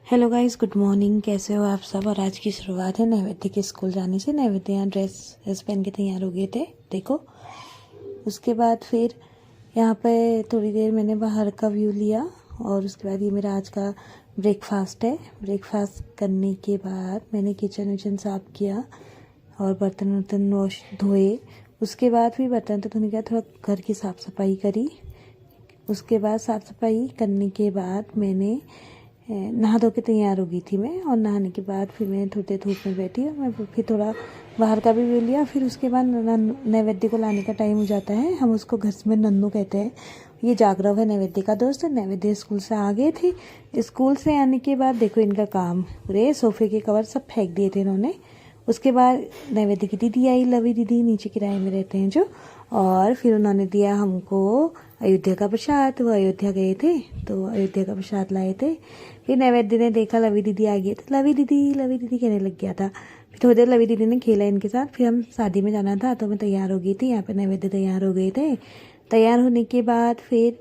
Hello guys, good morning. कैसे हो आप सब। और आज की शुरुआत है नैवेद्य के स्कूल जाने से। नैवेद्य यहाँ ड्रेस पहन के तैयार हो गए थे, देखो। उसके बाद फिर यहाँ पे थोड़ी देर मैंने बाहर का व्यू लिया और उसके बाद ये मेरा आज का ब्रेकफास्ट है। ब्रेकफास्ट करने के बाद मैंने किचन विचन साफ किया और बर्तन वर्तन वॉश धोए। उसके बाद फिर बर्तन तो धोने के बाद थोड़ा घर की साफ़ सफाई करी। उसके बाद साफ़ सफाई करने के बाद मैंने नहा धो के तैयार हो गई थी मैं। और नहाने के बाद फिर मैं थोड़ी देर धूप में बैठी और मैं फिर थोड़ा बाहर का भी व्यू लिया। फिर उसके बाद नैवेद्य को लाने का टाइम हो जाता है। हम उसको घर में नन्नू कहते हैं। ये जागरव है नैवेद्य का दोस्त। नैवेद्य स्कूल से आ गए थे। स्कूल से आने के बाद देखो इनका काम, पूरे सोफे के कवर सब फेंक दिए थे इन्होंने। उसके बाद नैवेद्य की दीदी आई, लवी दीदी, नीचे किराए में रहते हैं जो। और फिर उन्होंने दिया हमको अयोध्या का प्रसाद। वो अयोध्या गए थे तो अयोध्या का प्रसाद लाए थे। फिर नैवेद्य ने देखा लवी दीदी आ गई तो लवी दीदी कहने लग गया था। फिर थोड़ी देर लवी दीदी ने खेला इनके साथ। फिर हम शादी में जाना था तो मैं तैयार हो गई थी। यहाँ पे नैवेद्य तैयार हो गए थे। तैयार होने के बाद फिर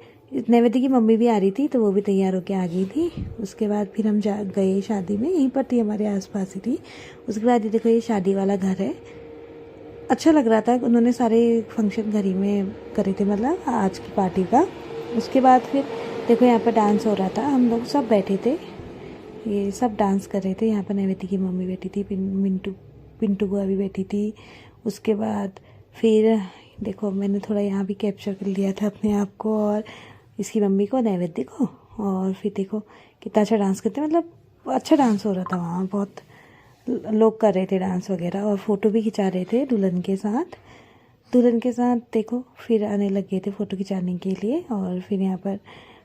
नैवेद्य की मम्मी भी आ रही थी तो वो भी तैयार होके आ गई थी। उसके बाद फिर हम गए शादी में। यहीं पर थी, हमारे आसपास ही थी। उसके बाद ये देखो, ये शादी वाला घर है। अच्छा लग रहा था। उन्होंने सारे फंक्शन घर ही में करे थे, मतलब आज की पार्टी का। उसके बाद फिर देखो यहाँ पर डांस हो रहा था। हम लोग सब बैठे थे, ये सब डांस कर रहे थे। यहाँ पर नैवेद्य की मम्मी बैठी थी, पिंटू बुआ भी बैठी थी। उसके बाद फिर देखो मैंने थोड़ा यहाँ भी कैप्चर कर लिया था अपने आप को और इसकी मम्मी को, नैवेद्य को। और फिर देखो कितना अच्छा डांस करते, मतलब अच्छा डांस हो रहा था वहाँ। बहुत लोग कर रहे थे डांस वगैरह और फ़ोटो भी खिंचा रहे थे दुल्हन के साथ। देखो फिर आने लग गए थे फ़ोटो खिंचाने के लिए। और फिर यहाँ पर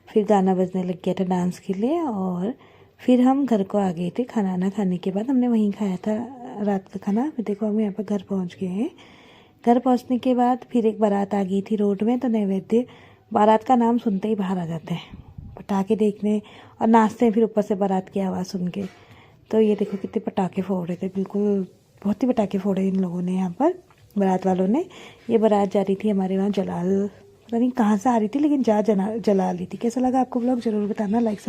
फिर गाना बजने लग गया था डांस के लिए। और फिर हम घर को आ गए थे। खाना खाने के बाद हमने वहीं खाया था रात का खाना। फिर देखो हम यहाँ पर घर पहुँच गए हैं। घर पहुँचने के बाद फिर एक बारात आ गई थी रोड में। तो नैवेद्य बारात का नाम सुनते ही बाहर आ जाते हैं, पटाखे देखने और नाचते हैं फिर ऊपर से बारात की आवाज़ सुन के। तो ये देखो कितने पटाखे फोड़ रहे थे, बिल्कुल बहुत ही पटाखे फोड़े इन लोगों ने यहाँ पर, बारात वालों ने। ये बारात जा रही थी हमारे वहाँ जलाल, पता नहीं कहाँ से आ रही थी, लेकिन जला ली थी। कैसा लगा आपको व्लॉग, ज़रूर बताना। लाइक